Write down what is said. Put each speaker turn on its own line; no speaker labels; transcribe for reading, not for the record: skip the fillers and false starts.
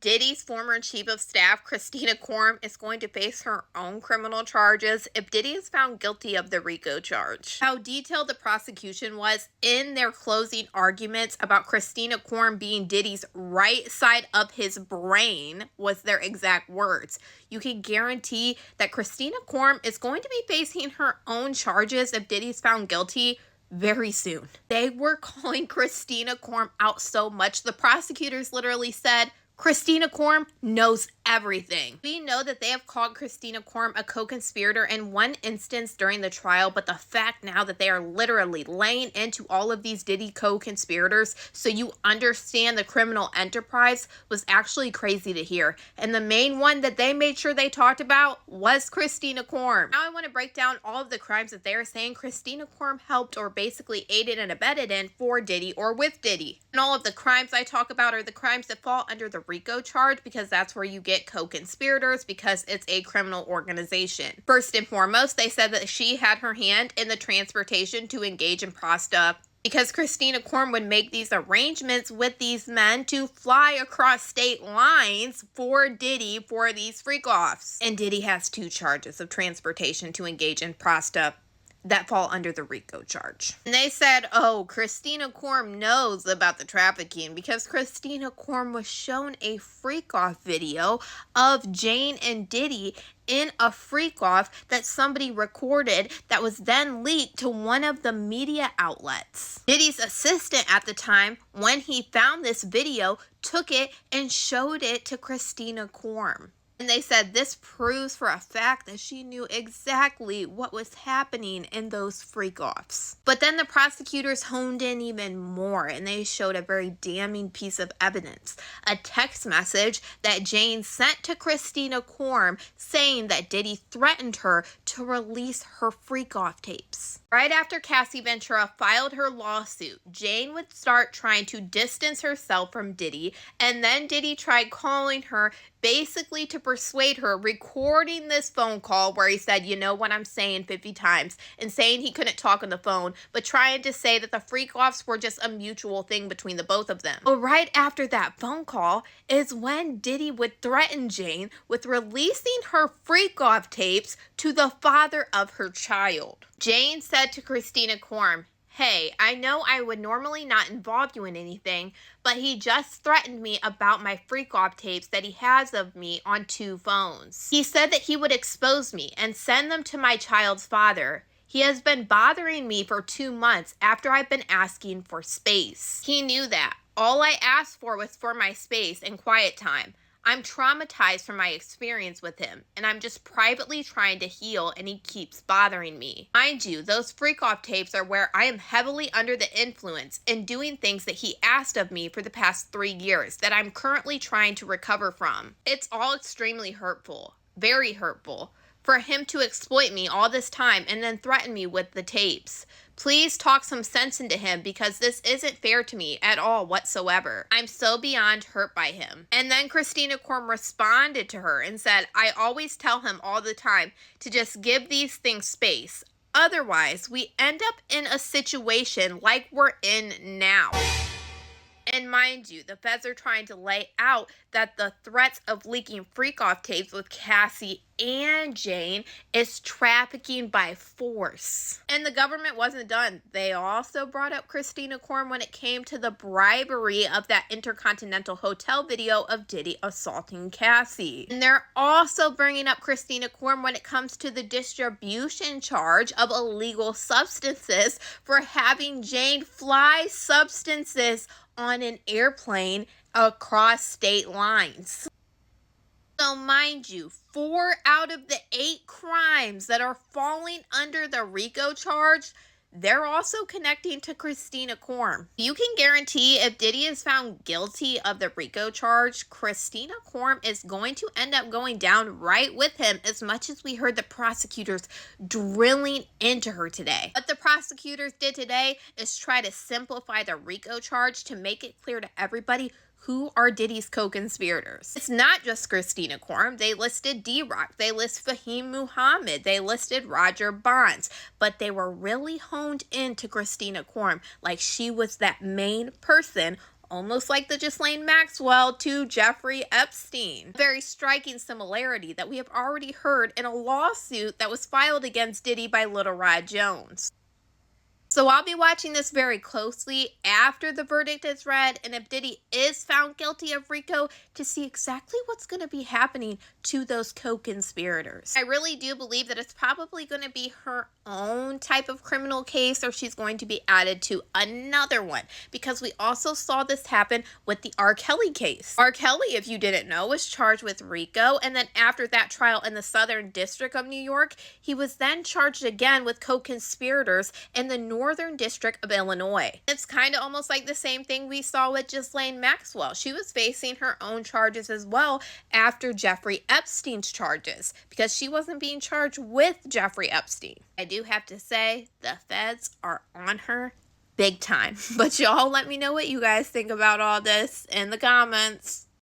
Diddy's former chief of staff, Kristina Khorram, is going to face her own criminal charges if Diddy is found guilty of the RICO charge. How detailed the prosecution was in their closing arguments about Kristina Khorram being Diddy's right side of his brain was their exact words. You can guarantee that Kristina Khorram is going to be facing her own charges if Diddy's found guilty very soon. They were calling Kristina Khorram out so much. The prosecutors literally said, Kristina Khorram knows everything. We know that they have called Kristina Khorram a co-conspirator in one instance during the trial, but the fact now that they are literally laying into all of these Diddy co-conspirators so you understand the criminal enterprise was actually crazy to hear. And the main one that they made sure they talked about was Kristina Khorram. Now I want to break down all of the crimes that they are saying Kristina Khorram helped or basically aided and abetted in for Diddy or with Diddy. And all of the crimes I talk about are the crimes that fall under the RICO charge because that's where you get co-conspirators because it's a criminal organization. First and foremost, they said that she had her hand in the transportation to engage in prostitution because Kristina Khorram would make these arrangements with these men to fly across state lines for Diddy for these freak-offs. And Diddy has 2 charges of transportation to engage in prostitution that fall under the RICO charge. And they said, oh, Kristina Khorram knows about the trafficking because Kristina Khorram was shown a freak-off video of Jane and Diddy in a freak-off that somebody recorded that was then leaked to one of the media outlets. Diddy's assistant at the time, when he found this video, took it and showed it to Kristina Khorram. And they said this proves for a fact that she knew exactly what was happening in those freak-offs. But then the prosecutors honed in even more and they showed a very damning piece of evidence. A text message that Jane sent to Kristina Khorram saying that Diddy threatened her to release her freak-off tapes. Right after Cassie Ventura filed her lawsuit, Jane would start trying to distance herself from Diddy, and then Diddy tried calling her basically to persuade her, recording this phone call where he said, you know what I'm saying 50 times, and saying he couldn't talk on the phone, but trying to say that the freak-offs were just a mutual thing between the both of them. But right after that phone call is when Diddy would threaten Jane with releasing her freak-off tapes to the father of her child. Jane said to Kristina Khorram, hey, I know I would normally not involve you in anything, but he just threatened me about my freak-off tapes that he has of me on 2 phones. He said that he would expose me and send them to my child's father. He has been bothering me for 2 months after I've been asking for space. He knew that. All I asked for was for my space and quiet time. I'm traumatized from my experience with him, and I'm just privately trying to heal, and he keeps bothering me. Mind you, those freak-off tapes are where I am heavily under the influence and doing things that he asked of me for the past 3 years that I'm currently trying to recover from. It's all extremely hurtful, very hurtful, for him to exploit me all this time and then threaten me with the tapes. Please talk some sense into him because this isn't fair to me at all whatsoever. I'm so beyond hurt by him. And then Kristina Khorram responded to her and said, I always tell him all the time to just give these things space. Otherwise, we end up in a situation like we're in now. And mind you, the feds are trying to lay out that the threats of leaking freak-off tapes with Cassie and Jane is trafficking by force. And the government wasn't done. They also brought up Kristina Khorram when it came to the bribery of that Intercontinental Hotel video of Diddy assaulting Cassie. And they're also bringing up Kristina Khorram when it comes to the distribution charge of illegal substances for having Jane fly substances on an airplane across state lines. So mind you, 4 out of the 8 crimes that are falling under the RICO charge, they're also connecting to Kristina Khorram. You can guarantee if Diddy is found guilty of the RICO charge, Kristina Khorram is going to end up going down right with him, as much as we heard the prosecutors drilling into her today. What the prosecutors did today is try to simplify the RICO charge to make it clear to everybody who are Diddy's co-conspirators. It's not just Kristina Khorram. They listed D-Rock. They list Fahim Muhammad. They listed Roger Bonds. But they were really honed into Kristina Khorram like she was that main person almost like the Ghislaine Maxwell to Jeffrey Epstein. A very striking similarity that we have already heard in a lawsuit that was filed against Diddy by Little Rod Jones. So I'll be watching this very closely after the verdict is read, and if Diddy is found guilty of RICO, to see exactly what's going to be happening to those co-conspirators. I really do believe that it's probably going to be her own type of criminal case, or she's going to be added to another one, because we also saw this happen with the R. Kelly case. R. Kelly, if you didn't know, was charged with RICO, and then after that trial in the Southern District of New York, he was then charged again with co-conspirators in the Northern District of Illinois. It's kind of almost like the same thing we saw with Ghislaine Maxwell. She was facing her own charges as well after Jeffrey Epstein's charges, because she wasn't being charged with Jeffrey Epstein. I do have to say, the feds are on her big time. But y'all let me know what you guys think about all this in the comments.